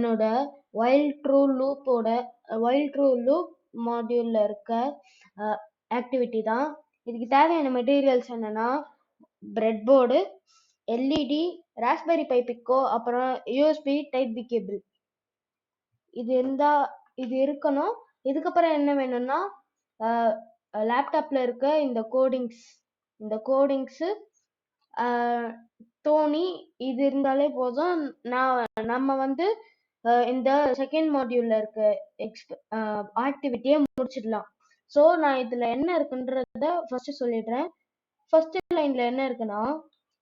என்னோட while true loop மாடியூல்ல இருக்க activity தான். இதுக்கு தேவையான மெட்டீரியல்ஸ் என்னன்னா bread board, LED, raspberry pi pico, அப்புறம் யூஎஸ்பி டைப் பி கேபிள். இது இருக்கணும். இதுக்கப்புறம் என்ன வேணும்னா லேப்டாப்ல இருக்க இந்த கோடிங்ஸ் தோனி இது இருந்தாலே போதும். நம்ம வந்து இந்த செகண்ட் மாடியூல்ல இருக்க ஆக்டிவிட்டியை முடிச்சிடலாம். ஸோ நான் இதுல என்ன இருக்குன்றத ஃபர்ஸ்ட் சொல்லிடுறேன். ஃபர்ஸ்ட் லைன்ல என்ன இருக்குன்னா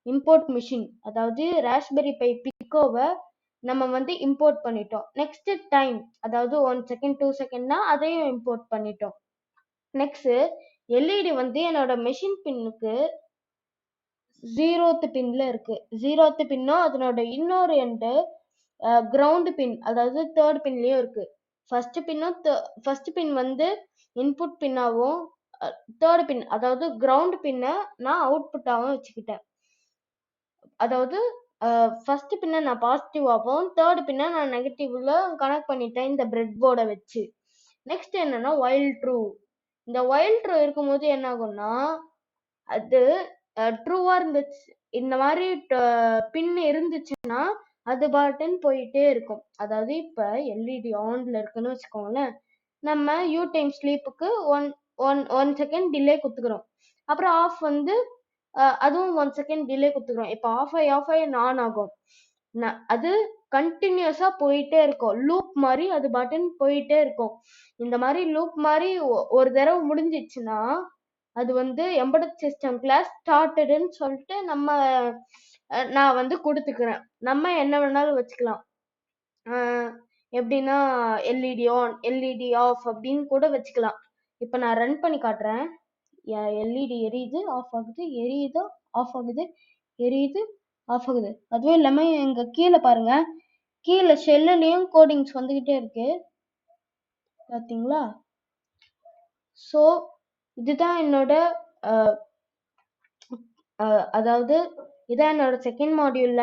இம்போர்ட் மிஷின், அதாவது ராஸ்பெரி பை பிக்கோவை நம்ம வந்து இம்போர்ட் பண்ணிட்டோம். நெக்ஸ்ட் டைம், அதாவது 1 செகண்ட் 2 செகண்ட்னா அதையும் இம்போர்ட் பண்ணிட்டோம். நெக்ஸ்ட் எல்இடி வந்து என்னோட மெஷின் பின்னுக்கு 0th பின்ல இருக்கு. 0th பின்னும் அதனோட இன்னொரு எண்டு கிரவுண்ட் பின், அதாவது 3rd பின்லயும் இருக்கு. ஃபர்ஸ்ட் பின் வந்து இன்புட் பின்னாவும் 3rd பின் அதாவது கிரவுண்ட் பின்ன நான் அவுட்புட்டாவும் வச்சுக்கிட்டேன். அதாவது ஃபர்ஸ்ட் பின்ன நான் பாசிட்டிவாகவும் 3rd பின்ன நான் நெகட்டிவ்ல கனெக்ட் பண்ணிட்டேன் இந்த பிரெட் போர்டை வச்சு. நெக்ஸ்ட் என்னன்னா while true. இந்த while true இருக்கும்போது என்ன ஆகும்னா அது ட்ரூவா இருந்துச்சு, இந்த மாதிரி பின் இருந்துச்சுன்னா அது பாட்டுன்னு போயிட்டே இருக்கும். அதாவது இப்ப எல்இடி ஆன்ல இருக்குன்னு வச்சுக்கோங்களேன், நம்ம யூ டைம் ஸ்லீப்புக்கு ஒன் செகண்ட் டிலே குத்துக்கிறோம். அப்புறம் ஆஃப் வந்து அதுவும் 1 செகண்ட் டிலே குத்துக்கிறோம். இப்போ ஆஃப் ஆகி ஆன் ஆகும். அது கண்டினியூஸா போயிட்டே இருக்கும். லூப் மாதிரி அது பட்டன் போயிட்டே இருக்கும். இந்த மாதிரி லூப் மாதிரி ஒரு தடவை முடிஞ்சிச்சுன்னா அது வந்து எம்பெடட் சிஸ்டம் கிளாஸ் ஸ்டார்டட்னு சொல்லிட்டு நான் வந்து கொடுத்துக்கிறேன். நம்ம என்ன வேணாலும் வச்சுக்கலாம். எப்படின்னா எல்இடி ஆன், எல்இடி ஆஃப் அப்படின்னு கூட வச்சுக்கலாம். இப்போ நான் ரன் பண்ணி காட்டுறேன். எல்இடி எரியுது, ஆஃப் ஆகுது, எரியுது, ஆஃப் ஆகுது, எரியுது, ஆஃப் ஆகுது. அதுவும் இல்லாம எங்க கீழே பாருங்க, கீழே ஷெல்லுலயும் கோடிங்ஸ் வந்துகிட்டே இருக்கு, பாத்தீங்களா? ஸோ இதுதான் என்னோட அதாவது இதான் என்னோட செகண்ட் மாடியூல்ல